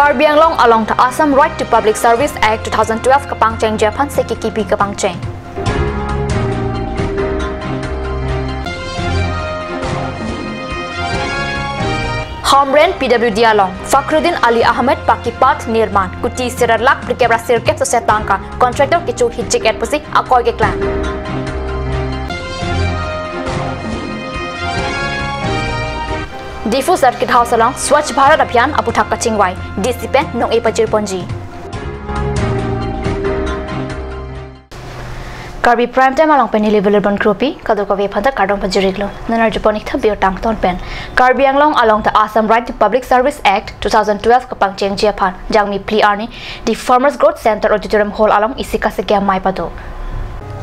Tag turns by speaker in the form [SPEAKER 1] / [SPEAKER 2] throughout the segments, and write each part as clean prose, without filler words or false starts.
[SPEAKER 1] Karbi along the Assam Right to Public Service Act 2012 kapang cheng Japan sekikipi kapang cheng. Hamren PWD along Fakhruddin Ali Ahmed Pakipat Nirman Kuti Siralak Prikebra Sirket Sosetanka Contractor Kichu Hijik at Pusi Akoy ke Clan Difu Circuit House along Swachh Bharat Abhiyan Aputhak Kachingwai DC Pen Nong Epajir Ponji Karbi prime time along pen level urban cropi kadu ka vephanta kardong pajiriglo nanar japonik tha biotang ton pen Karbi along the Assam Right to Public Service Act 2012 kapang cheng Japan jangmi pli arni the Farmers Growth Center Auditorium Hall along isika sekya mai pado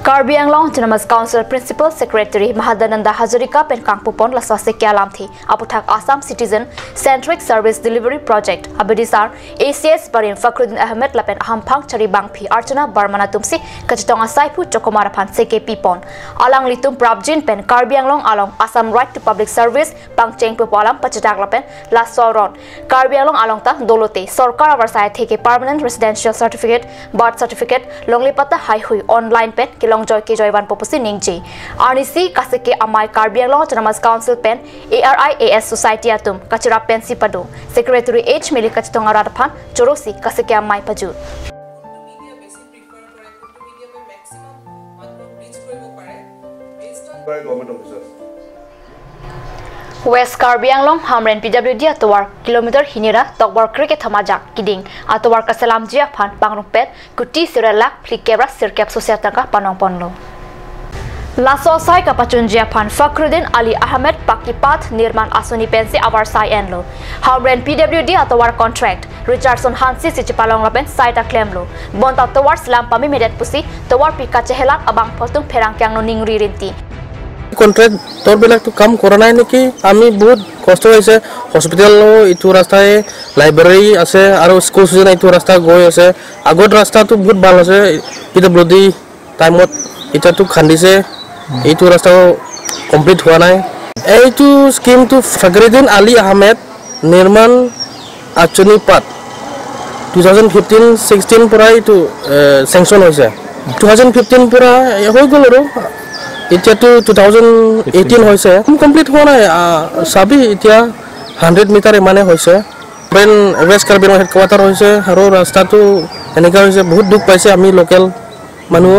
[SPEAKER 1] Karbi Autonomous Council Principal Secretary Mahadananda Hazarika pen kangpupon laswa sekya lamthi aputhak Assam Citizen Centric Service Delivery Project abidisar ACS Barin Fakhruddin Ahmed lapen ahamphang chari bangphi Archana Barmana tumsi kachitonga saipu chokomara phan CKP pon alang litum prabjin pen Karbi along Assam Right to Public Service pangcheng pupalam pachatak lapen lasoron Karbi along ta dolote sarkar avarsai theke permanent residential certificate birth certificate longlipata hai hui online pen long joy ke joyban popusi ningji RNC kaseke amai Karbi Autonomous Council pen ARIAS Society atum kachira pen sipadu Secretary H Mili kachitonga radphan chorosi kaseke amai paju
[SPEAKER 2] media basic prefer kore kuntu media pe maximum manuk reach koribo pare based on
[SPEAKER 3] government officers
[SPEAKER 1] West Karbi Hamren PWD atowar kilometer hinira tokbar cricket thamajak kiding atowar kasalam jia phan pangrupet kuti sirala flikebra sirkep sosiataka panongponlo Laso sai kapachun jia phan Fakhruddin Ali Ahmed Pakipat Nirman Asuni pensi awar sai enlo Hamren PWD atowar contract Richardson Hansi sichipalong lapen saita claimlo bonta towar slam pami medet pusi towar pika chehelak abang photung pherang kyang no ningri rinti
[SPEAKER 4] contract তোরবিলাক তো কাম কৰা নাই নেকি আমি বহুত কষ্ট হৈছে হস্পিটাল ইটো ৰাস্তায় লাইব্ৰেৰী আছে আৰু স্কুল সুজন ইটো ৰাস্তা গৈ আছে আগত ৰাস্তাটো বহুত ভাল আছে পিডব্লিউডি টাইমত এটাটো খান্দিছে ইটো ৰাস্তা কমপ্লিট হোৱা নাই এইটো স্কিমটো ফখৰুদ্দিন আলী আহমেদ নিৰ্মাণ আঁচনি পাত 2015-16 পৰা ইটো স্যাংচন হৈছে 2015 পৰা হৈ গ'ল আৰু এতিয়া তো 2018 হৈছে কমপ্লিট হোৱা নাই সাবি এতিয়া 100 মিটাৰ মানে হৈছে বেন ওয়েস্ট কাৰ্বি হেডকোৱাৰ্টাৰ হৈছে আৰু ৰাস্তাটো এনেকা হৈছে বহুত দুখ পাইছে আমি লোকেল মানুহ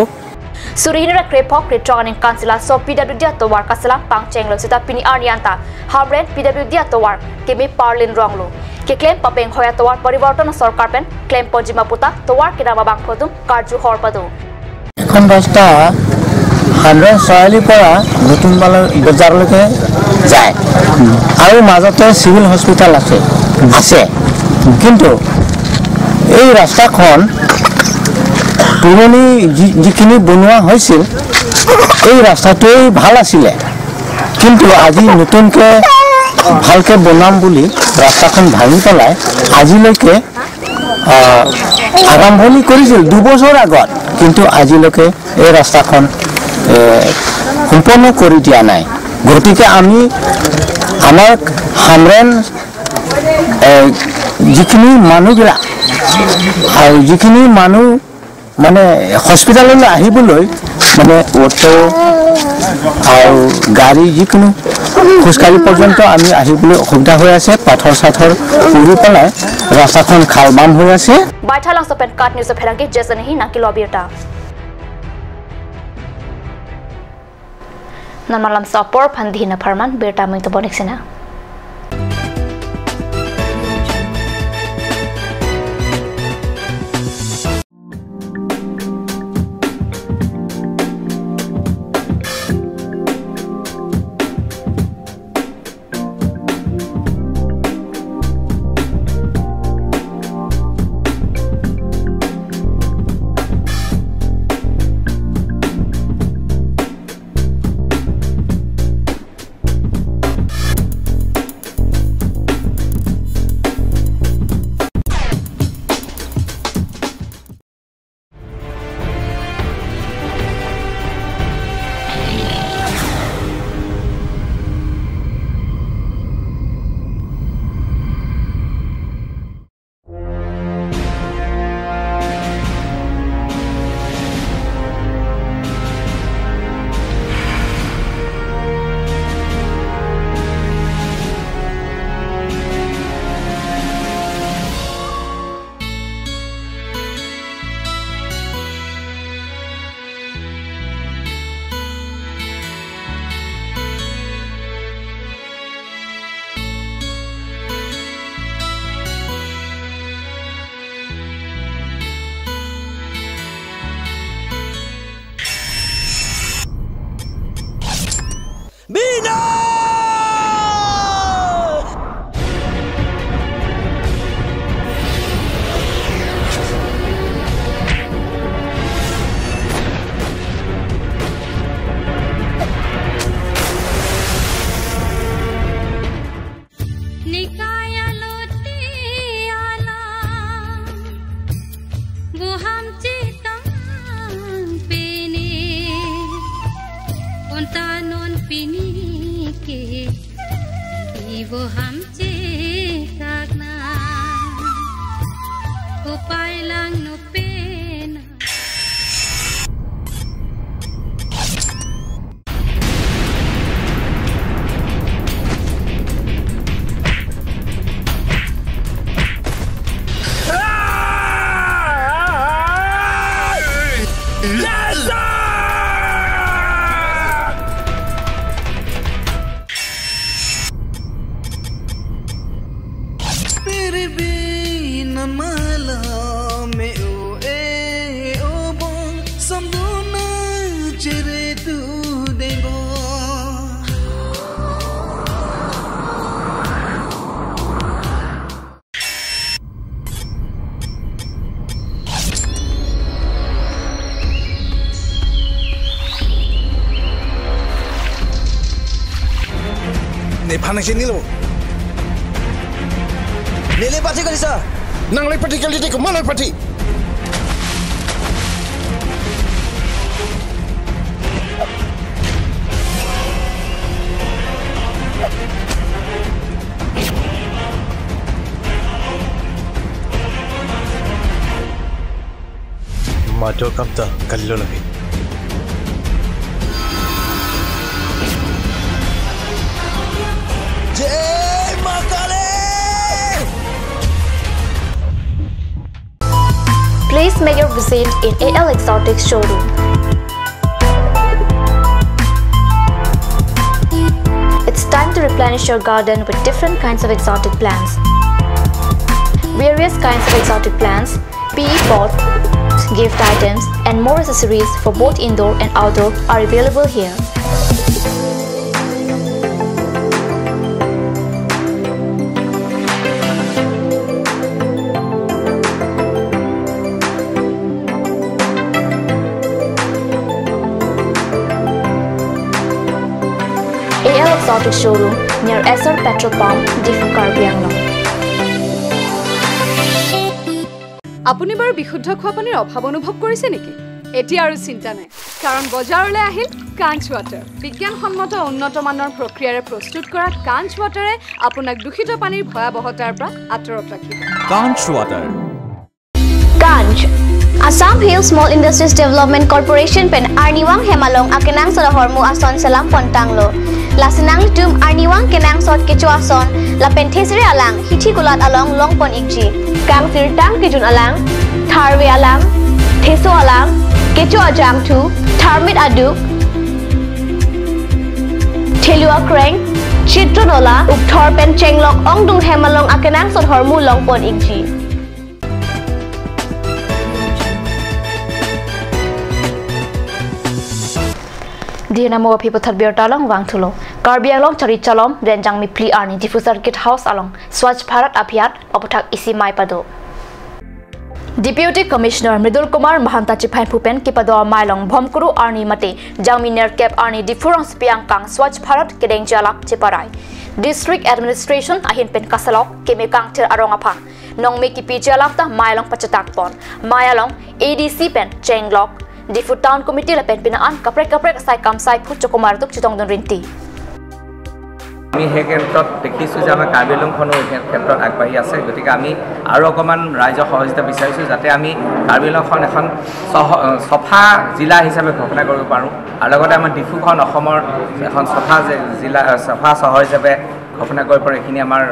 [SPEAKER 1] Surihira Krepok Returning Councilor so PWD atowar kasala pangcheng lo sita pini arnianta Hamren PWD atowar kemi Parlin Ronglo ke claim papeng hoya towar pariborton sarkar pen claim ponjima puta towar kinama bang phodum karju horpadu
[SPEAKER 5] এখন রাস্তা hundred সয়ালিৰ পৰা নতুন বজাৰলৈকে যায় আৰু মাজতে civil hospital আছে কিন্তু এই ৰাস্তাখন পুৰণি যিখিনি বনোৱা হৈছিল এই ৰাস্তাটোই ভাল আছিল কিন্তু আজি নতুনকৈ ভালকৈ বনাম বুলি ৰাস্তাখন ভাঙি পেলাই আজিলৈকে আৰম্ভণি কৰিছিল 2 বছৰ আগত কিন্তু আজিলৈকে এই ৰাস্তাখন সম্পূৰ্ণ কৰি দিয়া নাই গতিকে আমি আমাৰ হামৰেন যিখিনি মানুহবিলাক আৰু যিখিনি মানুহ মানে হস্পিটাললৈ আহিবলৈ মানে অটো আৰু গাড়ী যিকোনো খোজকাঢ়ি পৰ্যন্ত আমি আহিবলৈ অসুবিধা হৈ আছে পাথৰ সাথৰ পুৰি পেলাই ৰাস্তাখন খাল বাম হৈ আছে
[SPEAKER 1] বাইথালাং সপেন কাট নিউজ ফেৰাংকি জেসনহি নাকি লবিটা Namalam sapor pandhina farman berta mito boneksena
[SPEAKER 3] वो हमचे कागना को पाइलांग नो पेना
[SPEAKER 6] Panas ini lo. Nilai parti kali sah. Nang lagi parti kali ini kemana parti? Mado kamta kali lo lagi.
[SPEAKER 1] Please make your visit in AL Exotics showroom. It's time to replenish your garden with different kinds of exotic plants. Various kinds of exotic plants, PE pots, gift items, and more accessories for both indoor and outdoor are available here. AL Exotic Showroom near SR Petrol Pump, Difu Karbi.
[SPEAKER 7] আপুনি বাৰু বিশুদ্ধ খোৱা পানীৰ অভাৱ অনুভৱ কৰিছে নেকি? এতিয়া আৰু চিন্তা নাই, কাৰণ বজাৰলৈ আহিল কাঞ্চ ৱাটাৰ। বিজ্ঞানসন্মত উন্নত মানৰ প্ৰক্ৰিয়াৰে প্ৰস্তুত কৰা কাঞ্চ ৱাটাৰে আপোনাক দূষিত পানীৰ ভয়াৱহতাৰ পৰা আঁতৰত ৰাখিব।
[SPEAKER 8] কাঞ্চ water.
[SPEAKER 1] Kanch, Assam Hill Small Industries Development Corporation pen Arniwang Hemalong akenang sa hormu ason salam pontanglo. Lasinang litum Arniwang kenang sot kecu ason la penthesire alang hithi gulat along longpon ikji. Kang sirtang kijun alang, tharwe alang, theso alang, kecu ajang tu, tharmit aduk, thelua kreng, chitronola, ukthor pen chenglok ongdung Hemalong akenang sot hormu longpon ikji. Dia nama people terbiar talong wang thulo. Karbi along cari calom dan jang mi pli arni di Circuit House along Swachh Bharat Abhiyan oputak isi mai pado. Deputy Commissioner Mridul Kumar Mahanta Chipain Pupen kipado mailong Bhomkuru arni mate jang mi ner cap arni di Furang Spiang Kang Swachh Bharat kedeng jalak Chiparai. District Administration ahin pen kasalok keme kang ter arong apa. Nong me kipi jalak ta mailong pacetak pon. Mailong ADC pen chenglok. Di Town Committee lapen pinaan kaprek sai kam sai phut chokomar tuk chitong don rinti.
[SPEAKER 9] আমি সেই ক্ষেত্ৰত দেখিছোঁ যে আমাৰ কাৰ্বি আংলংখনো এই ক্ষেত্ৰত আগবাঢ়ি আছে, গতিকে আমি আৰু অকণমান ৰাইজৰ সহযোগিতা বিচাৰিছোঁ যাতে আমি কাৰ্বি আংলংখন এখন চফা জিলা হিচাপে ঘোষণা কৰিব পাৰোঁ, আৰু লগতে আমাৰ ডিফুখন অসমৰ এখন চফা জিলা চফা চহৰ হিচাপে ঘোষণা কৰিব পাৰোঁ। এইখিনি আমাৰ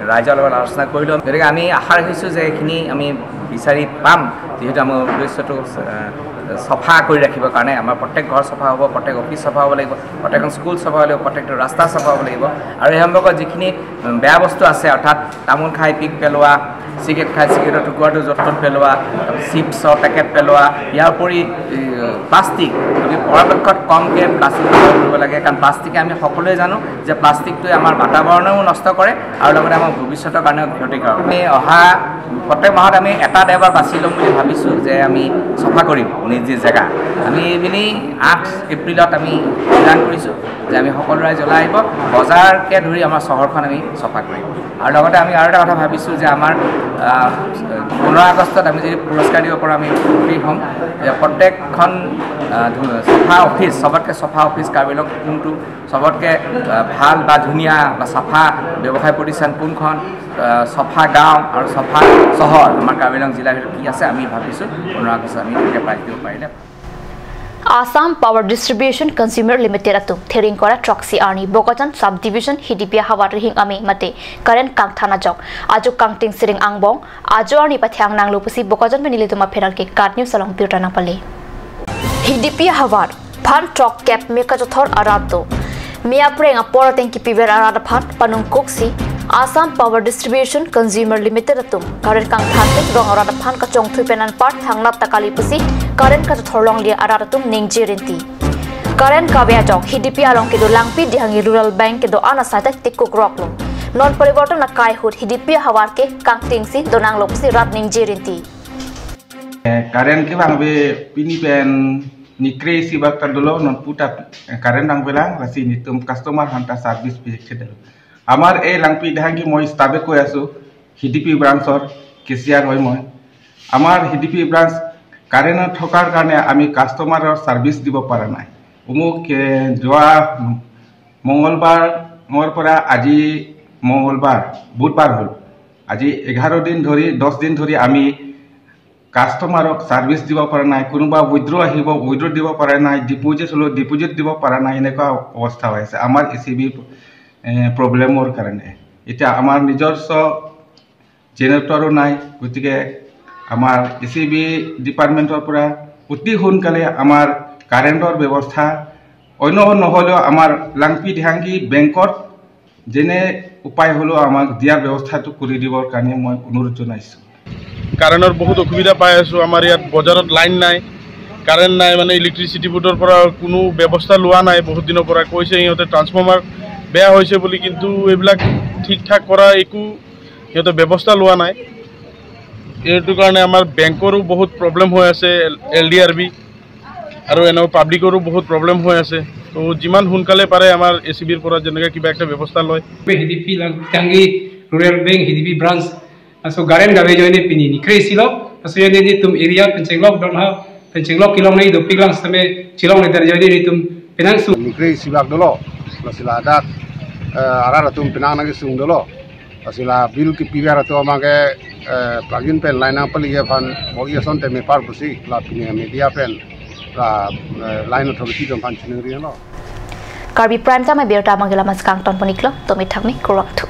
[SPEAKER 9] ৰাইজৰ লগত আলোচনা কৰিলোঁ, গতিকে আমি আশা ৰাখিছোঁ যে এইখিনি আমি বিচাৰি পাম, যিহেতু আমাৰ উদ্দেশ্যটো চফা কৰি ৰাখিবৰ কাৰণে আমাৰ প্ৰত্যেক ঘৰ চফা হ'ব, প্ৰত্যেক অফিচ চফা হ'ব লাগিব, প্ৰত্যেকখন স্কুল চফা হ'ব লাগিব, প্ৰত্যেকটো ৰাস্তা চফা হ'ব লাগিব, আৰু এই সম্পৰ্কত যিখিনি বেয়া বস্তু আছে অৰ্থাৎ তামোল খাই পিক পেলোৱা, চিগাৰেট খাই চিগাৰেটৰ টুকুৰাটো য'ত ত'ত পেলোৱা, চিপছৰ পেকেট পেলোৱা, ইয়াৰ উপৰি প্লাষ্টিক আমি পৰাপক্ষত কমকৈ প্লাষ্টিক ব্যৱহাৰ কৰিব লাগে, কাৰণ প্লাষ্টিকে আমি সকলোৱে জানো যে প্লাষ্টিকটোৱে আমাৰ বাতাবৰণও নষ্ট কৰে আৰু লগতে আমাৰ ভৱিষ্যতৰ কাৰণেও ক্ষতিকাৰক। আমি অহা প্ৰত্যেক মাহত আমি এটা দেওবাৰ বাছি ল'ম বুলি ভাবিছোঁ যে আমি চফা কৰিম নিজ জেগা। আমি এইপিনি 8 এপ্ৰিলত আমি এলান কৰিছোঁ যে আমি সকলো ৰাইজ ওলাই আহিব, বজাৰকে ধৰি আমাৰ চহৰখন আমি চফা কৰিম। আৰু লগতে আমি আৰু এটা কথা ভাবিছোঁ যে আমাৰ 15 আগষ্টত আমি যদি পুৰস্কাৰ দিব পাৰোঁ আমি সুখী হ'ম যে প্ৰত্যেকখন চফা অফিচ সবতকৈ চফা অফিচ কাৰ্বি আংলং কোনটো সবতকৈ ভাল বা ধুনীয়া বা চফা ব্যৱসায় প্ৰতিষ্ঠান কোনখন চফা গাঁও আৰু চফা চহৰ আমাৰ কাৰ্বি আংলং জিলাৰ ভিতৰত কি আছে আমি ভাবিছোঁ 15 আগষ্টত আমি তেনেকৈ প্ৰাইজ দিব পাৰিলে
[SPEAKER 1] Assam Power Distribution Consumer Limited atu thering kora Troxy Arni Bokojan Subdivision Hidipia Hawar Hing Ami Mate Karen Kang Thana Jok Aju Kang Ting Siring Angbong Aju Arni Pathyang Nang Lupusi Bokojan Menilituma Penal ke Card News Salong Putana Pale Hidipia Hawar Pan Trok Cap Mekajothor Arato Mia Preng a Pora Tenki Piver Arada Pat Panung Koksi Assam Power Distribution Consumer Limited atum Karen Kang Thantik Rong Arada Pan Kachong Thupenan Part Thangnap Takali Pusi Karen Kajothorlong Lia Aratum Ningjirinti Karen Kavya Jok Hidipi Along Kedo Langpi Dihangi Rural Bank Kedo Anasata Tikuk Rocklo Non Pariborton Nakai Hood Hidipi Hawarke Kang Tingsi Donang Lopsi Rat Ningjirinti
[SPEAKER 8] Karen Kivang be Pinipen Nikre Sibak Tadolo non puta Karen Nang Belang Lasi Nitum Customer Hunter Service Picture Amar e langpi dahangi moi stabe ko asu hidipi branchor kesiar hoy moi amar hidipi branch karena thokar karone ami customer service dibo para nai umuk joa mongolbar pora aji mongolbar budbar hol aji 11 din dhori 10 din dhori ami customer service dibo para nai kunuba withdraw hibo withdraw dibo para nai deposit dibo para nai eneka অৱস্থা হৈছে amar ECB প্ৰব্লেমৰ কাৰণে এটা আমাৰ নিজস্ব জেনেৰেটৰো নাই গতিকে আমাৰ ECB ডিপাৰ্টমেন্টৰ পৰা অতি সোনকালে আমাৰ কাৰেণ্টৰ ব্যৱস্থা অন্য নহলেও আমাৰ লাংপি ঢাংগি বেংকত যেনে উপায় হলো আমাক দিয়াৰ ব্যৱস্থাটো কৰি দিবৰ কাৰণে মই অনুৰোধ জনাইছো
[SPEAKER 10] কাৰেণ্টৰ বহুত অসুবিধা পাই আছো আমাৰ ইয়াত বজাৰত লাইন নাই কাৰেণ্ট নাই মানে ইলেক্ট্ৰিচিটি বোৰ্ডৰ পৰা কোনো ব্যৱস্থা লোৱা নাই বহুত দিনৰ পৰা কৈছে ইহঁতে ট্ৰান্সফৰ্মাৰ বেয়া হৈছে বুলি কিন্তু এইবিলাক ঠিক ঠাক কৰা একো ইহঁতে ব্যৱস্থা লোৱা নাই এইটো কাৰণে আমাৰ বেংকৰো বহুত প্ৰব্লেম হৈ আছে LDRB আৰু এনো পাব্লিকৰো বহুত প্ৰব্লেম হৈ আছে তো যিমান সোনকালে পাৰে আমাৰ ECBৰ পৰা যেনেকৈ কিবা একটা ব্যৱস্থা লয়
[SPEAKER 11] HDP Tangi Rural Bank HDP branch so garen gabe joine pini ni kresilo so yene ni tum area pencenglok don ha pencenglok kilong nei do piglang same chilong ne dar joine ni tum penang su
[SPEAKER 6] ni kresibak dolo sila adat arara tum penang nagi sung dolo sila bil ki pigar to amage plugin pen line up liye fan mogi son te me par busi la pini media pen la line authority dom fan chineng ri no
[SPEAKER 1] Karbi Prime Time Birta Mangela Mas Kang Ton Poniklo Tomi Thakmi Kurok Thu